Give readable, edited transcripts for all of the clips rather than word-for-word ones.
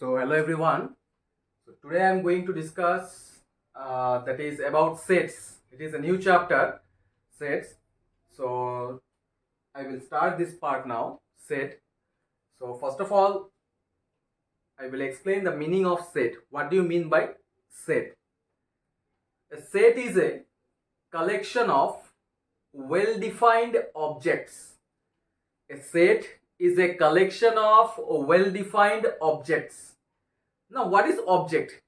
So hello everyone. So today I am going to discuss that is about sets. It is a new chapter, sets. So I will start this part now. Set. So first of all, I will explain the meaning of set. What do you mean by set? A set is a collection of well-defined objects. A set is a collection of well-defined objects. Now, what is object?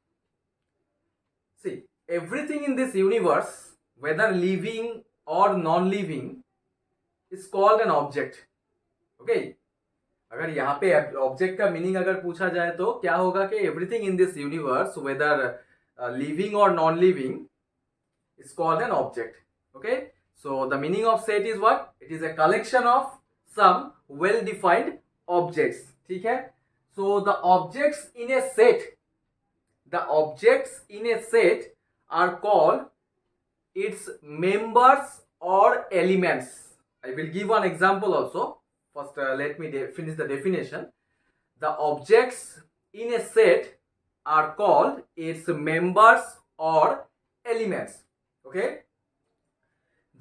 See, everything in this universe, whether living or non-living, is called an object. Okay? अगर यहाँ पे object का meaning अगर पूछा जाए तो क्या होगा कि everything in this universe whether living और non living is called an object. Okay, so the meaning of set is what? It is a collection of some well defined objects. ठीक है? So the objects in a set are called its members or elements. I will give one example also. First let me finish the definition. The objects in a set are called its members or elements. Okay?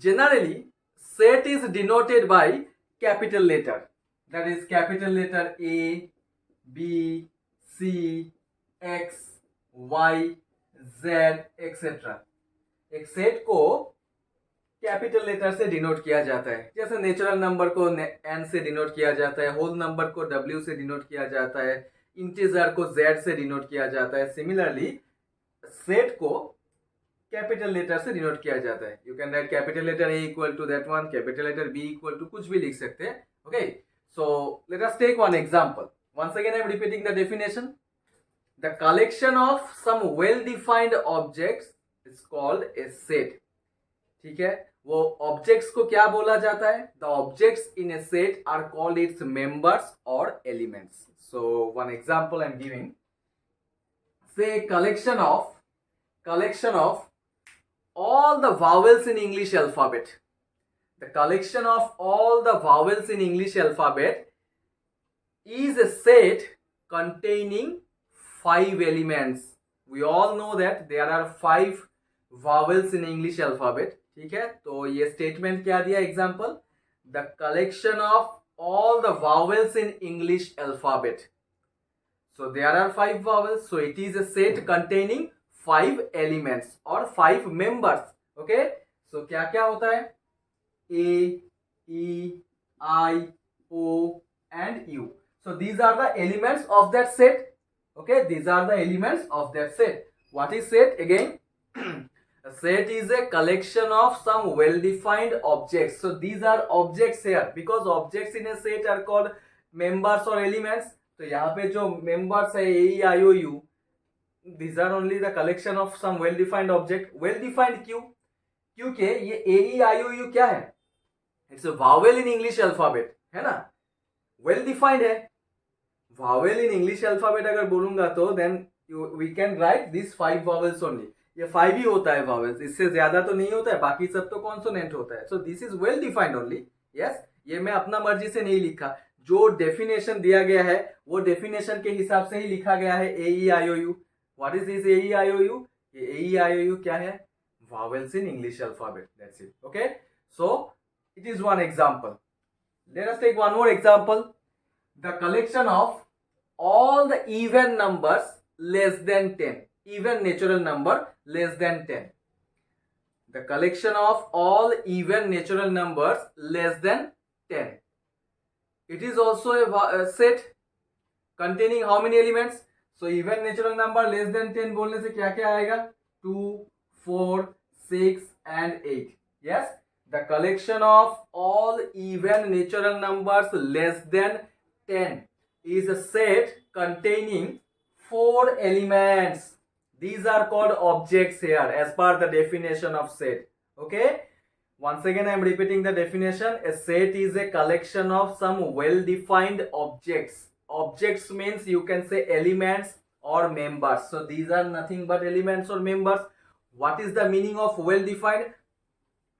Generally, set is denoted by capital letter. That is capital letter A, B, C, X, Y, Z, etc. एक set को capital letter से denote किया जाता है. जैसे natural number को N से denote किया जाता है, होल नंबर को W से डिनोट किया जाता है, इंटीजर को Z से डिनोट किया जाता है. सिमिलरली सेट को कैपिटल लेटर से डिनोट किया जाता है. You can write capital letter A equal to that one, capital letter B equal to कुछ भी लिख सकते हैं. Okay, so let us take one example. Once again I am repeating the definition. The collection of some well defined objects is called a set. ठीक है, वो objects को क्या बोला जाता है? The objects in a set are called its members और elements. So one example I am giving. Say collection of all the vowels in English alphabet. The collection of all the vowels in English alphabet is a set containing 5 elements. We all know that there are 5 vowels in English alphabet. ठीक है, तो ये statement क्या दिया? Example, the collection of all the vowels in English alphabet. So there are 5 vowels. So it is a set containing 5 elements or 5 members. Okay, so क्या क्या होता है? A, E, I, O and U. So these are the elements of that set. Okay, these are the elements of that set. What is set again? A set is a collection of some well defined objects. So these are objects here because objects in a set are called members or elements. तो यहाँ पे जो members है A, E, I, O, U, these are only the collection of some well defined object. Well defined क्यों? क्योंकि ये A, E, I, O, U क्या है? It's a vowel in English alphabet, है ना? Well defined है. Vowel in English alphabet अगर बोलूंगा तो then we can write these 5 vowels only. ये 5 ही होता है vowels, इससे ज्यादा तो नहीं होता है, बाकी सब तो कॉन्सोनेंट होता है. So this is well defined only. Yes, ये मैं अपना मर्जी से नहीं लिखा. जो डेफिनेशन दिया गया है वो डेफिनेशन के हिसाब से ही लिखा गया है. A, E, I, O, U. What is this A, E, I, O, U? ये A, E, I, O, U क्या है? Vowels in English alphabet. That's it. Okay. So it is one example. Let us take one more example. The collection of all the even numbers less than 10. Even natural number less than 10. The collection of all even natural numbers less than 10. It is also a set containing how many elements? So even natural number less than 10 बोलने से क्या क्या आएगा? 2, 4, 6 and 8. Yes, the collection of all even natural numbers less than 10 is a set containing 4 elements. These are called objects here as per the definition of set. Okay, once again I am repeating the definition. A set is a collection of some well defined objects. Objects means you can say elements or members. So these are nothing but elements or members. What is the meaning of well defined?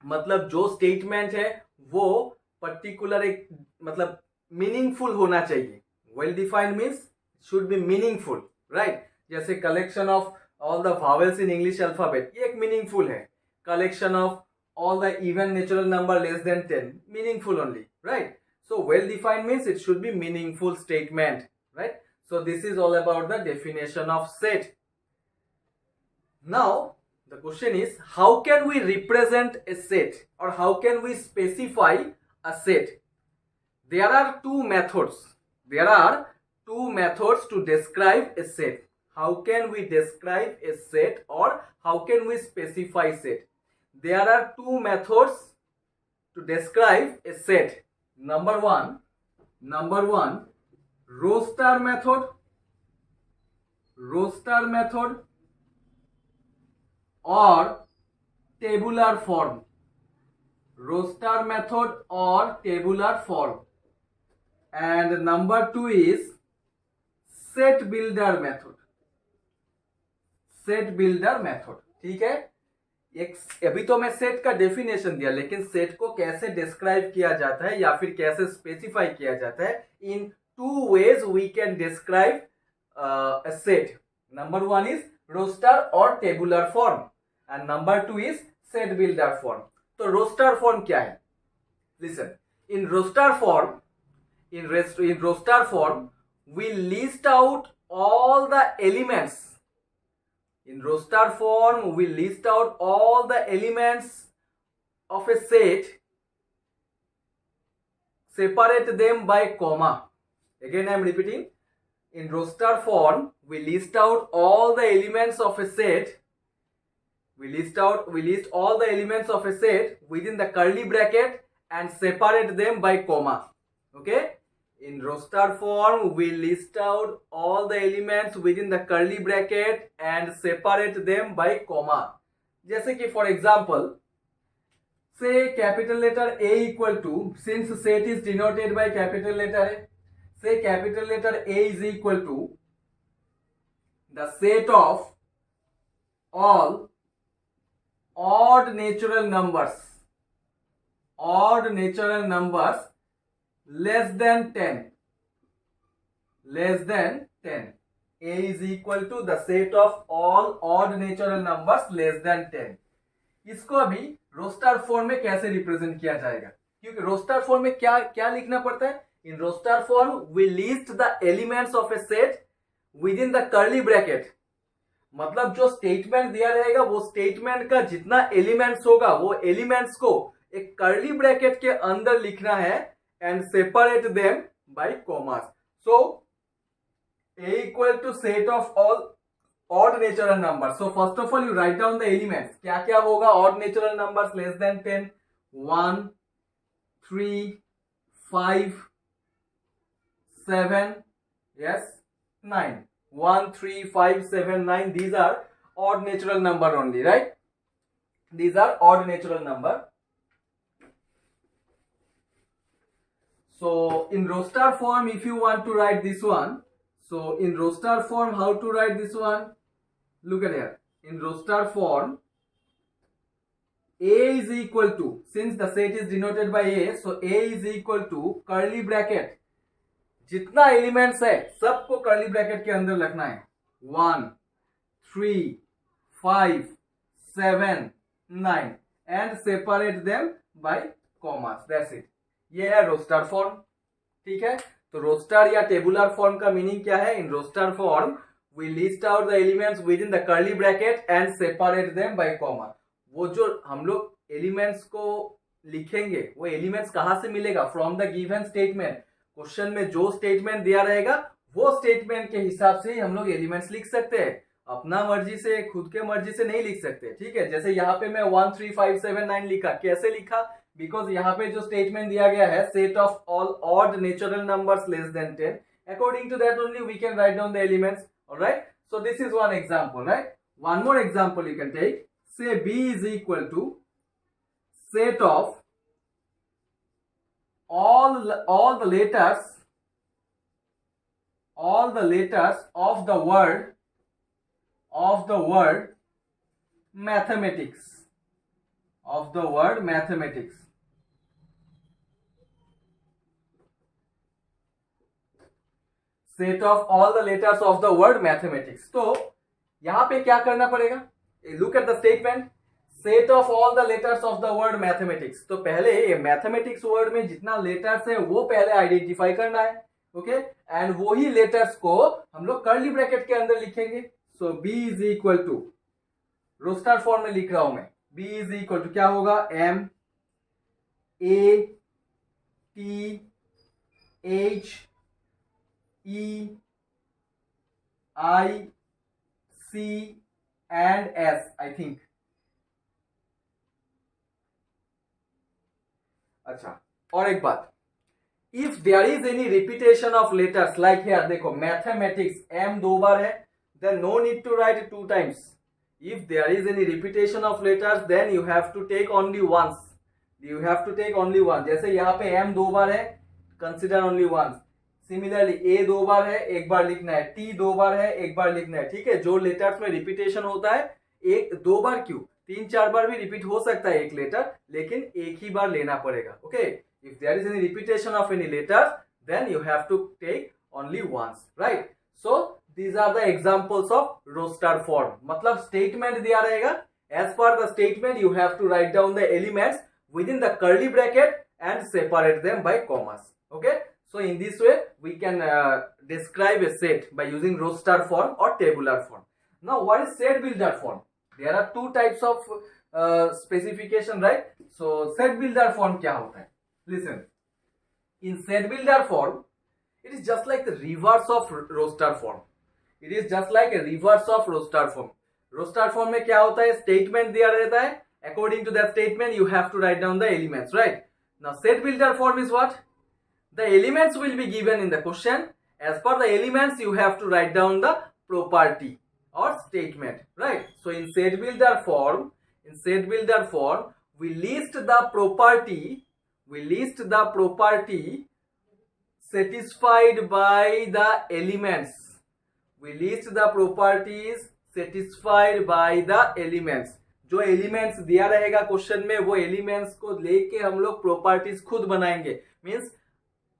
मतलब जो statement है वो particular एक मतलब meaningful होना चाहिए. Well defined means should be meaningful, right? जैसे collection of all the vowels in English alphabet, ये एक meaningful है. Collection of all the even natural number less than 10, meaningful only, right? So well defined means it should be meaningful statement, right? So this is all about the definition of set. Now the question is, how can we represent a set, or how can we specify a set? There are two methods. There are two methods to describe a set. How can we describe a set, or how can we specify set? There are two methods to describe a set. Number one, row star method, or tabular form. Row star method or tabular form. And number two is set builder method. ठीक है, एक अभी तो मैं set का definition दिया, लेकिन set को कैसे डिस्क्राइब किया जाता है या फिर कैसे स्पेसिफाई किया जाता है, in two ways we can describe a set. Number one is roster और tabular form and number two is set builder form. तो रोस्टर फॉर्म क्या है? Listen, in roster form we list out all the elements. In roster form we list out all the elements of a set, separate them by comma. Again I am repeating, in roster form we list out all the elements of a set. We list all the elements of a set within the curly bracket and separate them by comma. Okay, in roster form we list out all the elements within the curly bracket and separate them by comma. जैसे कि for example, say capital letter A equal to, since set is denoted by capital letter A, say capital letter A is equal to the set of all odd natural numbers less than 10. A is equal to the set of all odd natural numbers less than 10. इसको अभी roster form में कैसे represent किया जाएगा? क्योंकि roster form में क्या लिखना पड़ता है? In roster form we list the elements of a set within the curly bracket. मतलब जो स्टेटमेंट दिया रहेगा वो स्टेटमेंट का जितना एलिमेंट्स होगा वो एलिमेंट्स को एक कर्ली ब्रैकेट के अंदर लिखना है and separate them by commas. So A equal to set of all odd natural numbers. So first of all you write down the elements. क्या क्या होगा odd natural numbers less than 10? 1, 3, 5, 7, yes, 9. 1, 3, 5, 7, 9. These are odd natural number only, right? These are odd natural number. So in roster form, if you want to write this one, so in roster form, how to write this one? Look at here. In roster form, A is equal to, since the set is denoted by A, so A is equal to curly bracket. जितना elements है सबको curly bracket के अंदर लिखना है. 1, 3, 5, 7, 9 and separate them by commas. That's it. ये है roster form. ठीक है, तो रोस्टर या टेबुलर फॉर्म का मीनिंग क्या है? In roster form we list out the elements within the curly bracket and separate them by comma. वो जो हम लोग एलिमेंट्स को लिखेंगे वो एलिमेंट्स कहां से मिलेगा? From the given statement. Question में जो स्टेटमेंट दिया रहेगा वो स्टेटमेंट के हिसाब से ही हम लोग एलिमेंट्स लिख सकते हैं. अपना मर्जी से, खुद के मर्जी से नहीं लिख सकते. ठीक है, जैसे यहाँ पे मैं 1, 3, 5, 7, 9 लिखा. कैसे लिखा? बिकॉज यहाँ पे जो स्टेटमेंट दिया गया है set of all odd natural numbers less than 10, according to that only we can write down the elements. Alright, so this is one example, right? One more example you can take. Say B is equal to set of all the letters of the word mathematics. Set of all the letters of the word mathematics. तो यहां पे क्या करना पड़ेगा, look at the statement, set of all the letters of the word mathematics. तो पहले ये mathematics word में जितना लेटर्स है वो पहले आइडेंटिफाई करना है, ओके, एंड वही लेटर्स को हम लोग कर्ली ब्रैकेट के अंदर लिखेंगे। So B is equal to, roster form में लिख रहा हूं मैं, बी इज इक्वल टू क्या होगा, M A T H E I C and S, I think. अच्छा, और एक बात, if there is any repetition of letters like here, देखो मैथमेटिक्स एम 2 बार है, then no need to write 2 times. If there is any repetition of letters then you have to take only once, you have to take only one. जैसे यहाँ पे M 2 बार है, consider only once. Similarly ए 2 बार है, एक बार लिखना है, टी 2 बार है, एक बार लिखना है, ठीक है। जो लेटर्स में रिपीटेशन होता है, एक 2 बार क्यों, 3-4 बार भी रिपीट हो सकता है एक लेटर, लेकिन एक ही बार लेना पड़ेगा, okay. If there is any repetition of any letter then you have to take only once, right. So these are the examples of roster form, मतलब स्टेटमेंट दिया रहेगा, as per the statement you have to write down the elements within the curly bracket and separate them by commas, okay. So in this way we can describe a set by using roster form or tabular form. Now what is set builder form? There are two types of specification, right? So set builder form kya hota hai, listen, in set builder form it is just like the reverse of roster form, it is just like a reverse of roster form. roster form mein kya hota hai, statement diya rehta hai, according to that statement you have to write down the elements, right? Now set builder form is what, the elements will be given in the question, as per the elements you have to write down the property or statement, right? So in set builder form, we list the property satisfied by the elements, we list the properties satisfied by the elements। जो elements दिया रहेगा question में, वो elements को लेके हम लोग properties खुद बनाएंगे, means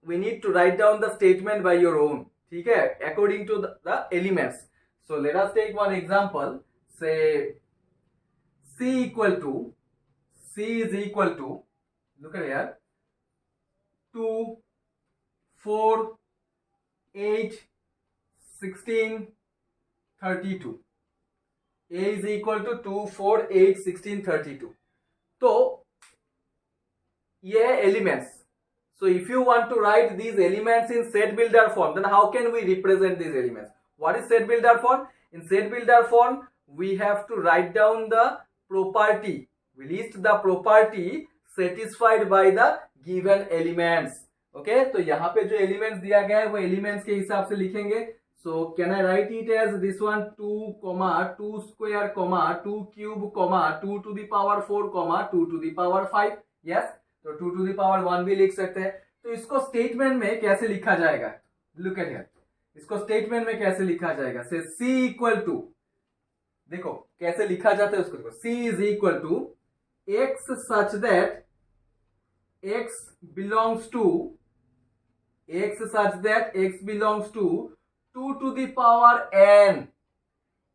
we need to write down the statement by your own, ठीक है, according to the elements. So let us take one example, say c is equal to, look at here, 2 4 8 16 32, a is equal to 2 4 8 16 32। तो ये है elements. So if you want to write these elements in set builder form, then how can we represent these elements? What is set builder form? In set builder form we have to write down the property, we list the property satisfied by the given elements, okay। तो यहाँ पे जो elements दिया गया है वो elements के हिसाब से लिखेंगे। So can I write it as this one, 2 comma 2 square comma 2 cube comma 2 to the power 4 comma 2 to the power 5, yes। तो 2 to the power 1 भी लिख सकते हैं। तो इसको स्टेटमेंट में कैसे लिखा जाएगा, लुक एट हियर, इसको स्टेटमेंट में कैसे लिखा जाएगा, से c इक्वल टू, देखो कैसे लिखा जाता है उसको, देखो c is equal to x such that x belongs to 2 to the power n,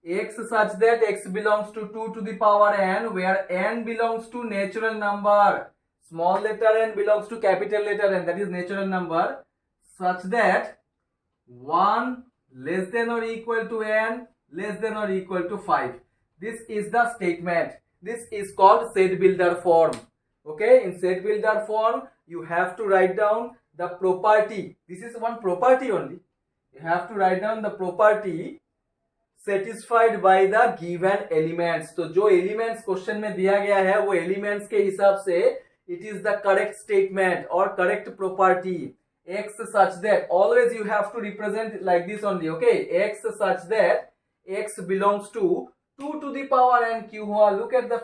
x such that x belongs to 2 to the power n, where n belongs to natural number, small letter n belongs to capital letter n, that is natural number, such that 1 less than or equal to n less than or equal to 5. This is the statement, this is called set builder form, okay। In set builder form you have to write down the property, this is one property only, you have to write down the property satisfied by the given elements। तो जो elements question में दिया गया है वो elements के हिसाब से it is the correct statement or correct property, x such that, always you have to represent like this only, okay, x such that x belongs to 2 to the power n क्यों हुआ, look at the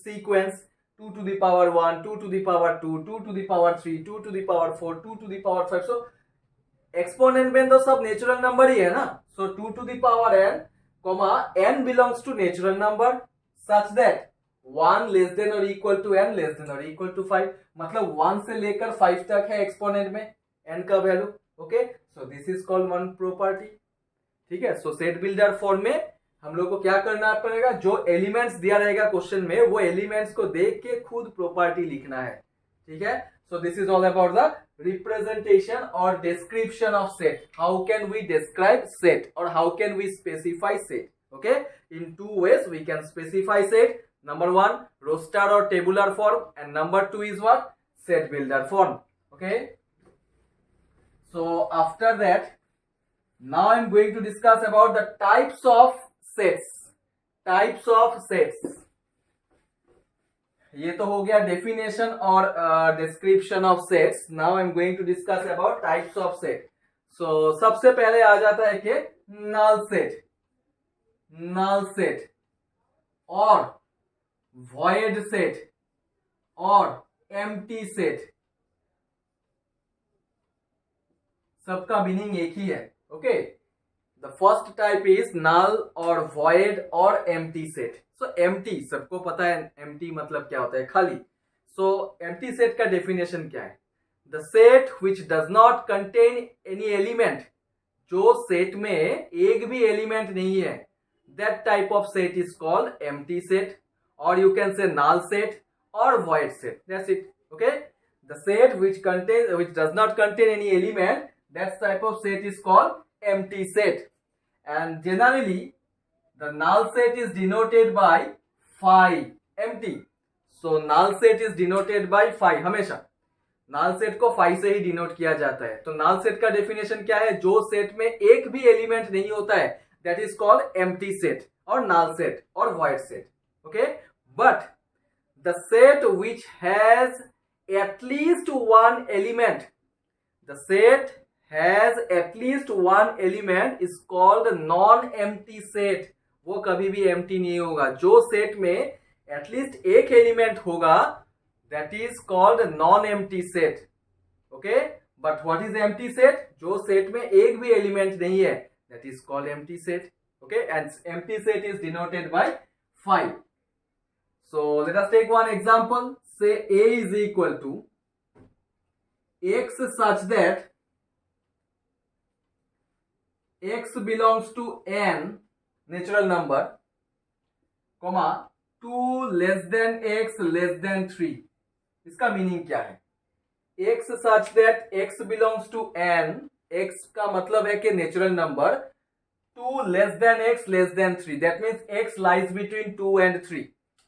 sequence, 2 to the power 1, 2 to the power 2, 2 to the power 3, 2 to the power 4, 2 to the power 5। so exponent में तो सब natural number ही है ना। सो 2 to the power n comma n belongs to natural number such that 1 less than or equal to n less than or equal to 5, मतलब 1 से लेकर 5 तक है एक्सपोनेंट में n का value, okay. So this is called one property. ठीक है. सो set builder form में हम लोग को क्या करना पड़ेगा, जो एलिमेंट्स दिया रहेगा क्वेश्चन में वो एलिमेंट्स को देख के खुद प्रॉपर्टी लिखना है. ठीक है. सो this is all about the representation or description of set. How can we describe set or how can we specify set? Okay, in two ways we can specify set. Number one, roster or tabular form, and number two is what? Set builder form. Okay, so after that, now I'm going to discuss about the types of sets. Types of sets. ये तो हो गया definition और description of sets. Now I am going to discuss about types of set. So सबसे पहले आ जाता है कि नल सेट, नल सेट और वॉइड सेट और एम्प्टी सेट. सबका मीनिंग एक ही है. Okay, the first type is null और वॉइड और एम्प्टी सेट. सो एम्प्टी सबको पता है, एम्प्टी मतलब क्या होता है, खाली. सो एम्प्टी सेट का डेफिनेशन क्या है? The set which does not contain any element. जो सेट में एक भी एलिमेंट नहीं है, that type of set is called empty set, और you can say null set और void set. That's it. Okay, the set which does not contain any element, that type of set is called empty set. And generally the null set is denoted by phi. Empty. So null set is denoted by phi. हमेशा null set को phi से ही denote किया जाता है. तो null set का definition क्या है? जो सेट में एक भी एलिमेंट नहीं होता है, that is called empty set और null set और void set. Okay, but the set which has at least one element, the set has at least one element is called non-empty set. वो कभी भी empty नहीं होगा. जो set में at least एक एलिमेंट होगा, that is called non-empty set. Okay, but what is empty set? जो सेट में एक भी एलिमेंट नहीं है, that is called empty set. Okay, and empty set is denoted by phi. So let us take one example. Say A is equal to x such that x belongs to n natural number, comma 2 less than x less than 3. इसका meaning क्या है? x such that x belongs to n, x का मतलब है कि natural number, 2 less than x less than 3. That means x lies between 2 and 3.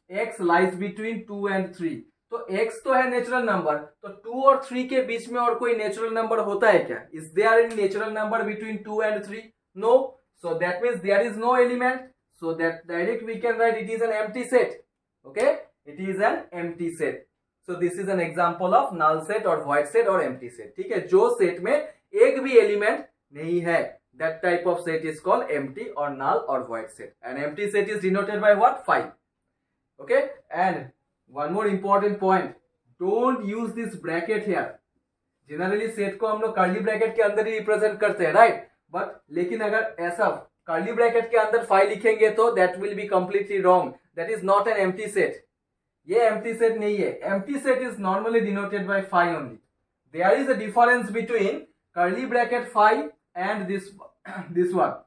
x lies between 2 and 3. तो x तो है नेचुरल नंबर, तो 2 और 3 के बीच में और कोई नेचुरल नंबर होता है क्या? Is there any natural number between 2 and 3? No. So that means there is no element. So that direct we can write it is an empty set. Okay, it is an empty set. So this is an example of null set और void set और empty set. ठीक है, जो set में एक भी element नहीं है, that type of set is called empty और नल और void set. And empty set is denoted by what? phi. Okay, and one more important point, don't use this bracket here. Generally set को हम लोग curly bracket के अंदर ही represent करते हैं, right? But लेकिन अगर ऐसा कर्ली ब्रैकेट के अंदर phi लिखेंगे तो that will be completely wrong. That is not an empty set. ये एम्प्टी सेट नहीं है. Empty set is normally denoted by phi only. There is a difference between curly bracket phi and this one.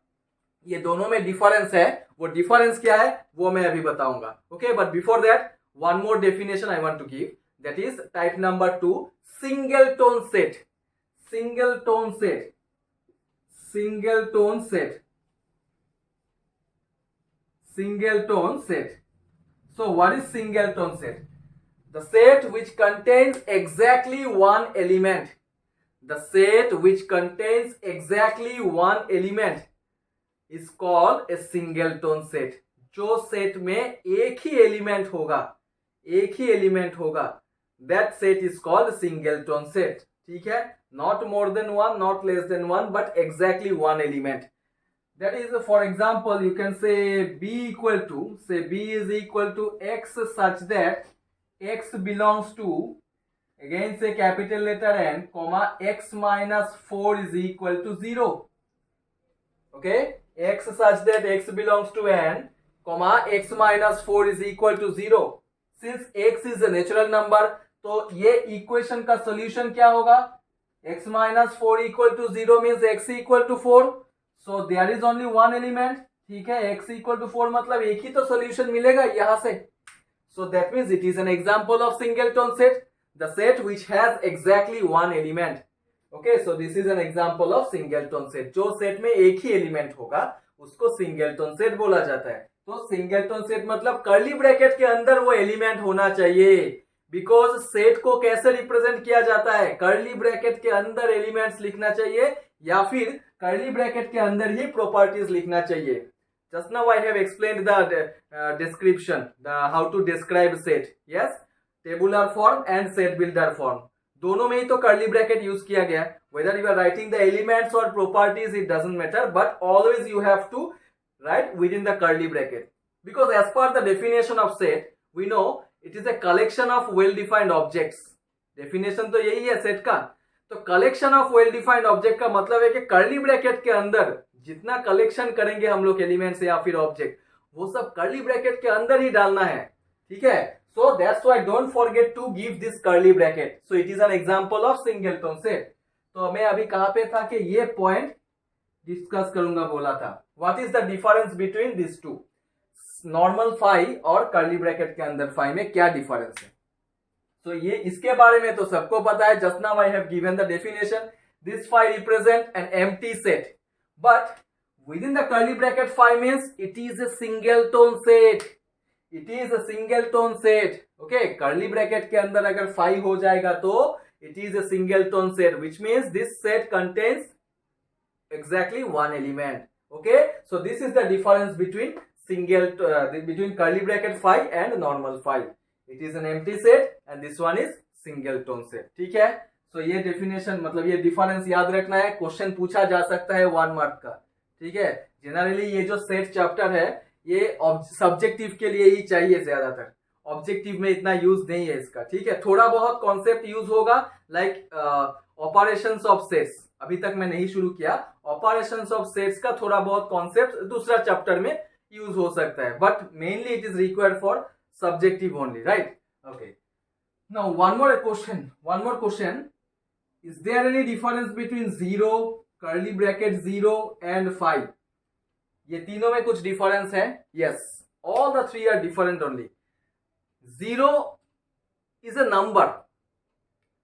ये दोनों में difference है. वो difference क्या है वो मैं अभी बताऊंगा. Okay, but before that one more definition I want to give, that is type number 2, singleton set. Singleton set. Singleton set. Singleton set. So what is single tone set? The set which contains exactly one element. The set which contains exactly one element is called a single tone set. जो set में एक ही element होगा, एक ही element होगा, that set is called single tone set. ठीक है, not more than one, not less than one, but exactly one element. That is, for example, you can say b equal to, say b is equal to x such that x belongs to, again say capital letter N, comma x minus 4 is equal to 0. Okay, x such that x belongs to N, comma x minus 4 is equal to 0. Since x is a natural number, तो ये equation का solution क्या होगा? x minus 4 equal to 0 means x equal to 4. So there is only one element. ठीक है, x equal to 4 मतलब एक ही तो solution मिलेगा यहाँ से. So that means it is an example of singleton set, the set which has exactly one element. Okay, so this is an example of singleton set. जो set में एक ही element होगा उसको singleton set बोला जाता है. तो singleton set मतलब curly bracket के अंदर वो element होना चाहिए. बिकॉज सेट को कैसे रिप्रेजेंट किया जाता है, कर्ली ब्रैकेट के अंदर एलिमेंट्स लिखना चाहिए या फिर कर्ली ब्रैकेट के अंदर ही प्रॉपर्टीज लिखना चाहिए. Just now I have explained the description, how to describe set. Yes, tabular form and set builder form दोनों में ही तो कर्ली ब्रैकेट यूज किया गया. Whether you are writing the elements और properties it doesn't matter, but always you have to write within the curly bracket. Because as per the definition of set we know it is a collection of well defined objects. Definition तो यही है set का. तो collection of well defined object का मतलब है कि curly bracket के अंदर जितना कलेक्शन करेंगे हम लोग एलिमेंट्स या फिर ऑब्जेक्ट, वो सब कर्ली ब्रैकेट के अंदर ही डालना है. ठीक है, so that's why don't forget to give this curly bracket. So it is an example of singleton set. तो मैं अभी कहां पे था कि ये पॉइंट डिस्कस करूंगा बोला था. What is the difference between this two, normal phi और कर्ली ब्रैकेट के अंदर फाई में क्या डिफरेंस है. तो ये इसके बारे में तो सबको पता है. Just now I have given the definition. This phi represent an empty set, but within the curly bracket phi means it is a singleton set. It is a singleton set. Okay, curly bracket के अंदर अगर phi हो जाएगा तो it is a singleton set, which means this set contains exactly one element. Okay, so this is the difference between between curly bracket phi and normal phi. It is an empty set and this one is singleton set. ठीक है, so ये definition मतलब ये difference याद रखना है. Question पूछा जा सकता है 1 मार्क का. ठीक है, जनरली ये जो सेट चैप्टर है ये सब्जेक्टिव के लिए ही चाहिए ज्यादातर, ऑब्जेक्टिव में इतना यूज नहीं है इसका. ठीक है, थोड़ा बहुत कॉन्सेप्ट यूज होगा लाइक ऑपरेशंस ऑफ सेट्स. अभी तक मैं नहीं शुरू किया. ऑपरेशंस ऑफ सेट्स का थोड़ा बहुत कॉन्सेप्ट दूसरा चैप्टर में यूज हो सकता है, but mainly it is required for subjective only, right. Okay, now one more question. Is there any difference between 0, curly bracket 0 and 5? ये तीनों में कुछ डिफरेंस है. Yes, all the three are different only. 0 is a number.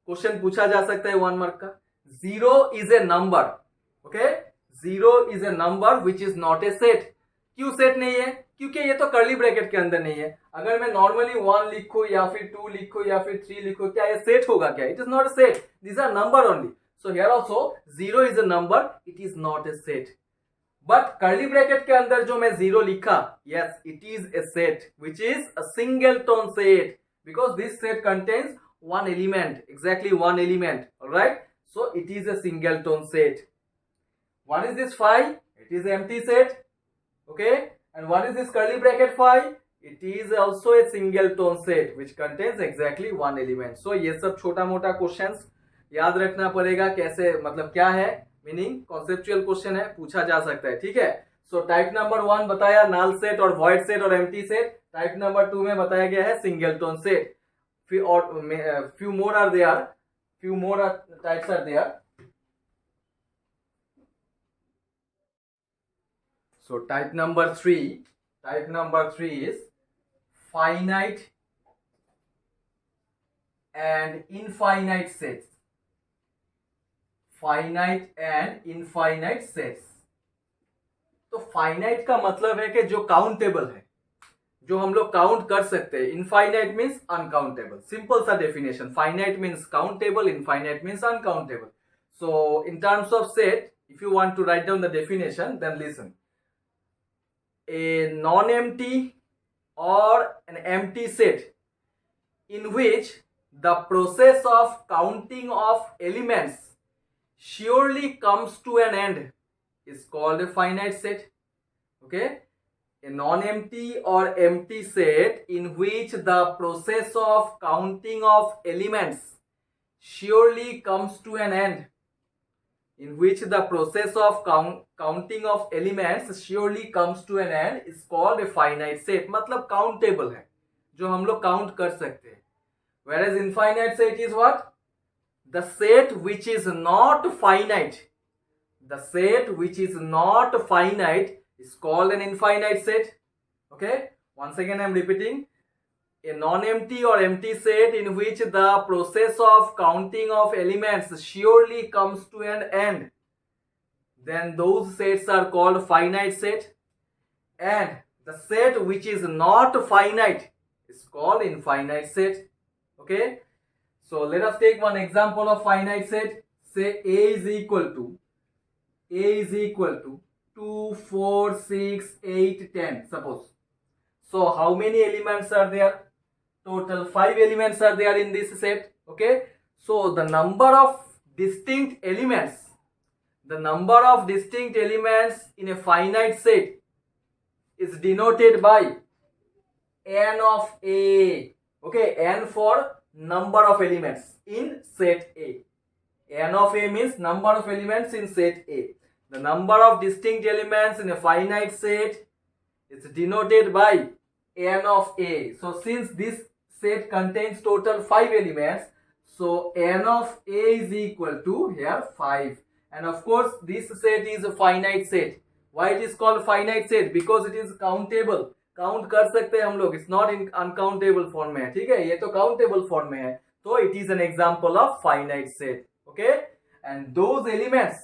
Question पूछा जा सकता है 1 mark का. 0 is a number. Okay, 0 is a number which is not a set. क्यों सेट नहीं है? क्योंकि ये तो कर्ली ब्रैकेट के अंदर नहीं है. अगर मैं नॉर्मली 1 लिखूं या फिर 2 लिखूं या फिर 3 लिखूं, क्या ये सेट होगा क्या? It is not a set. These are numbers only. So here also 0 is a number, it is not a set. But curly bracket के अंदर जो मैं 0 लिखा, yes, it is a set which is a singleton set because this set contains one element, exactly one element. All right, so it is a singleton set. What is this phi? It is empty set. Okay, and what is this curly bracket phi? It is also a singleton set which contains exactly one element. So ये सब छोटा मोटा questions याद रखना पड़ेगा. कैसे मतलब क्या है मीनिंग, कॉन्सेप्चुअल क्वेश्चन है, पूछा जा सकता है. ठीक है, सो टाइप नंबर 1 बताया नल सेट और वॉइड सेट और एम्प्टी सेट. टाइप नंबर 2 में बताया गया है singleton set. few more are there, few more types are there. So type number 3 is finite and infinite sets. Finite and infinite sets. तो finite का मतलब है कि जो काउंटेबल है, जो हम लोग काउंट कर सकते हैं. Infinite means uncountable. सिंपल सा definition. Finite means countable, infinite means uncountable. So in terms of set, if you want to write down the definition, then listen. A non-empty or an empty set in which the process of counting of elements surely comes to an end is called a finite set. Okay, a non-empty or empty set in which the process of counting of elements surely comes to an end. In which the process of counting of elements surely comes to an end is called a finite set. मतलब countable है, जो हम लोग count कर सकते हैं. Whereas infinite set is what? the set which is not finite, the set which is not finite is called an infinite set. Okay, once again I am repeating, a non-empty or empty set in which the process of counting of elements surely comes to an end, then those sets are called finite set. And the set which is not finite is called infinite set. Okay, so let us take one example of finite set. Say a is equal to 2, 4, 6, 8, 10, suppose. So how many elements are there? Total 5 elements are there in this set. Okay, so the number of distinct elements in a finite set is denoted by n of a. Okay, n for number of elements in set A. N of a means number of elements in set A. The number of distinct elements in a finite set is denoted by n of a. So since this set contains total 5 elements, so n of a is equal to here 5. And of course this set is a finite set. Why it is called finite set? Because it is countable. Count कर सकते हैं हम लोग. It's not in uncountable form में है. ठीक है, ये तो काउंटेबल फॉर्म में है, तो it is an example of finite set. Okay, and those elements,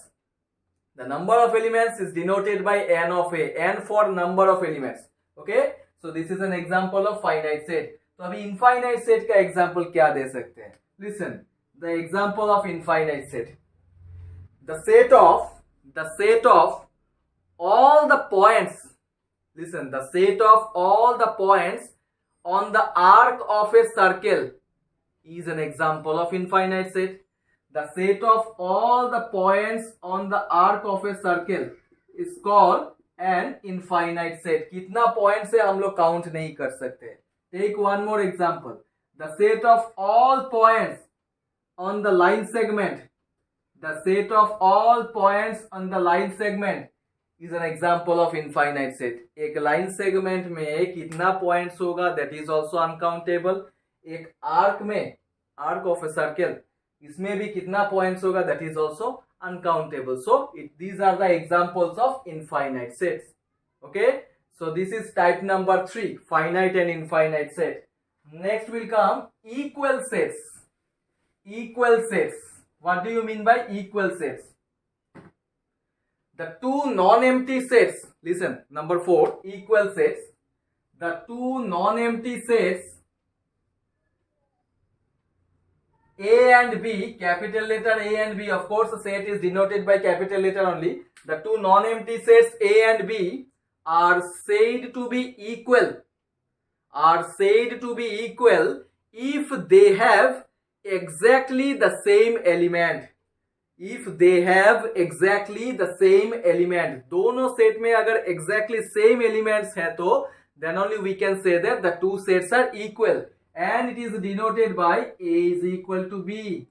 the number of elements is denoted by n of a. n for number of elements. Okay, so this is an example of finite set. तो अभी infinite set का example क्या दे सकते हैं? Listen, the example of infinite set, the set of all the points, listen, the set of all the points on the arc of a circle is an example of infinite set. The set of all the points on the arc of a circle is called an infinite set. कितना point से हम लोग count नहीं कर सकते. Take one more example. The set of all points on the line segment, the set of all points on the line segment is an example of infinite set. एक line segment में कितना points होगा, that is also uncountable. एक arc में, arc of a circle, इसमें भी कितना points होगा, that is also uncountable. So these are the examples of infinite sets. Okay, so this is type number 3, finite and infinite set. Next will come equal sets. Equal sets. What do you mean by equal sets? The two non-empty sets, listen, number 4, equal sets. The two non-empty sets A and B, capital letter A and B, of course the set is denoted by capital letter only. The two non-empty sets A and B are said to be equal, if they have exactly the same element. If they have exactly the same element, दोनों set में अगर exactly same elements है तो then only we can say that the two sets are equal, and it is denoted by A is equal to B.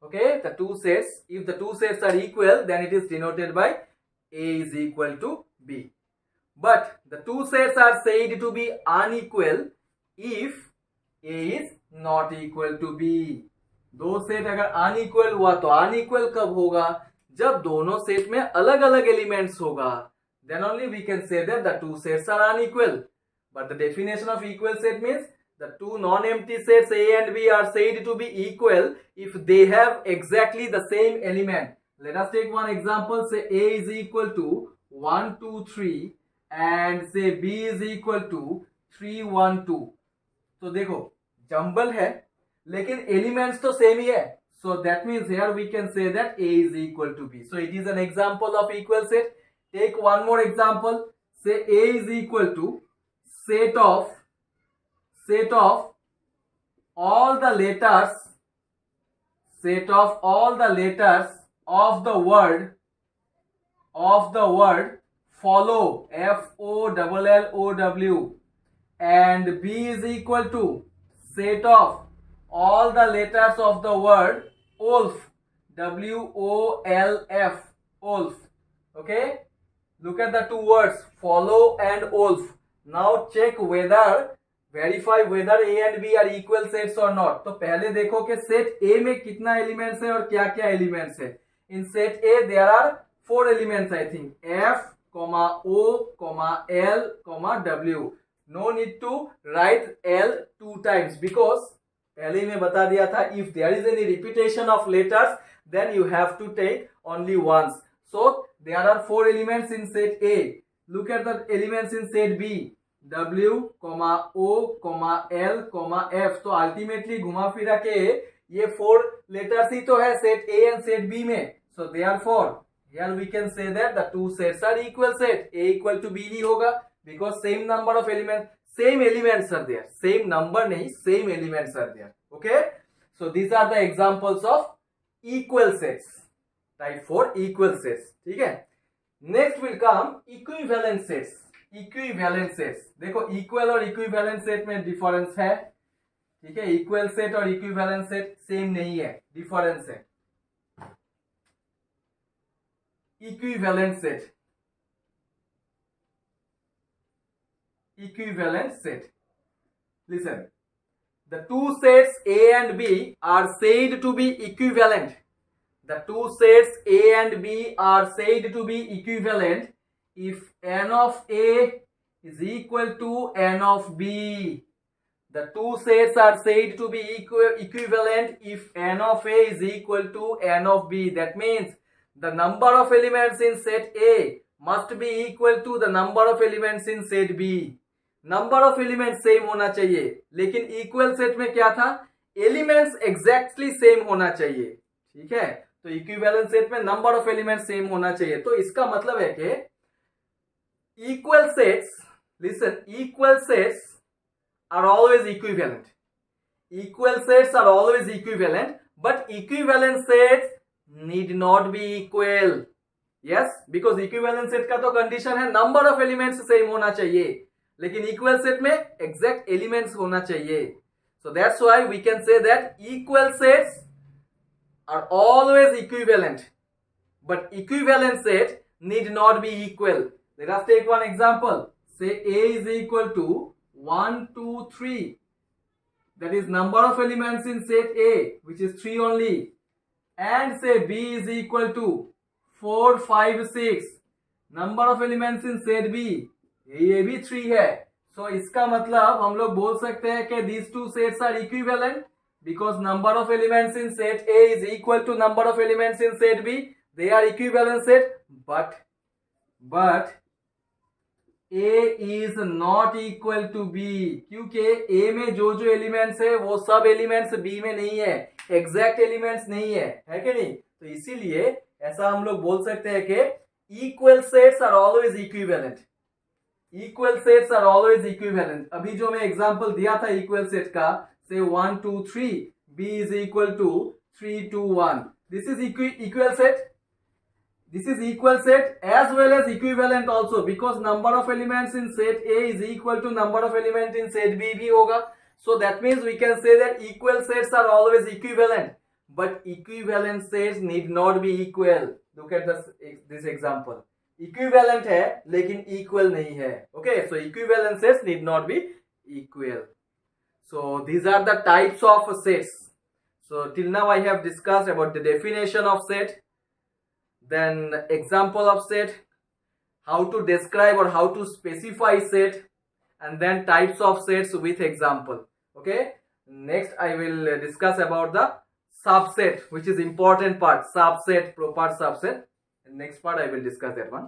Okay, the two sets, if the two sets are equal, then it is denoted by A is equal to B. But the two sets are said to be unequal if A is not equal to B. दो set अगर unequal हुआ तो unequal कब होगा? जब दोनों set में अलग अलग एलिमेंट्स होगा, then only we can say that the two sets are unequal. But the definition of equal set means the two non-empty sets A and B are said to be equal if they have exactly the same element. Let us take one example. Say A is equal to 1, 2, 3 and say B is equal to 3, 1, 2. तो देखो jumble है लेकिन elements तो same ही है. So that means here we can say that A is equal to B. So it is an example of equal set. Take one more example. Say A is equal to set of all the letters of the word follow, FOLLOW, and B is equal to set of all the letters of the word wolf, WOLF, wolf. Okay, look at the two words follow and wolf. Now check whether verify whether A and B are equal sets और not. तो पहले देखो कि set ए में कितना elements है और क्या क्या एलिमेंट्स है। In set A there are 4 elements I think, F comma O comma L comma W. No need to write L 2 times because पहले ही मैं बता दिया था, if there is any repetition of letters then you have to take only once. So there are 4 elements in set A. Look at the elements in set B, W, O, L, F। तो ultimately घुमा फिरा के ये 4 letters ही तो है set A and set B में। So therefore here we can say that the two sets are equal set. A equal to B नहीं होगा because same number of element, same elements are there, same number नहीं, same elements are there. Okay, so these are the examples of equal sets, type 4 equal sets. ठीक है, next will come equivalent sets. Equivalent sets, देखो equal और equivalent set में difference है। ठीक है, equal set और इक्विवेलेंट सेट सेम नहीं है, डिफरेंस है। Equivalent set, equivalent set, listen, the two sets A and B are said to be equivalent. The two sets A and B are said to be equivalent if n of A is equal to n of B. The two sets are said to be equivalent if n of A is equal to n of B. That means the number of elements in set A must be equal to the number of elements in set B. Number of element same होना चाहिए, लेकिन equal set में क्या था, elements exactly same होना चाहिए। ठीक है, तो इक्विवेलेंट सेट में नंबर ऑफ एलिमेंट सेम होना चाहिए। तो इसका मतलब है कि equal sets, listen, equal sets are always equivalent. Equal sets are always equivalent, but equivalent sets need not be equal. Yes, because equivalent set का तो कंडीशन है नंबर ऑफ एलिमेंट्स सेम होना चाहिए, लेकिन इक्वल सेट में exact elements होना चाहिए। So that's why we can say that equal sets are always equivalent, but equivalent set need not be equal. Let us take one example. Say A is equal to 1 2 3, that is number of elements in set A, which is 3 only, and say B is equal to 4 5 6, number of elements in set B, ये भी 3 है। सो इसका मतलब हम लोग बोल सकते हैं कि these two sets are equivalent because number of elements in set A is equal to number of elements in set B. They are equivalent set, but A is not equal to B, क्योंकि A में जो जो elements है वो सब elements B में नहीं है, एग्जैक्ट एलिमेंट्स नहीं है कि नहीं। तो इसीलिए ऐसा हम लोग बोल सकते हैं कि equal sets are always equivalent. Equal sets are always equivalent. अभी जो मैं एग्जांपल दिया था इक्वल सेट का, से 1 2 3, B is equal to 3 2 1, this is equal set, this is equal set as well as equivalent also, because number of elements in set A is equal to number of elements in set B भी होगा। So that means we can say that equal sets are always equivalent, but equivalent sets need not be equal. Look at this example. Equivalent है लेकिन equal नहीं है। Okay, so equivalent sets need not be equal. So these are the types of sets. So till now I have discussed about the definition of set, then example of set, how to describe और how to specify set, and then types of sets with example. Okay, next I will discuss about the subset, which is important part, subset, proper subset. In next part I will discuss that one.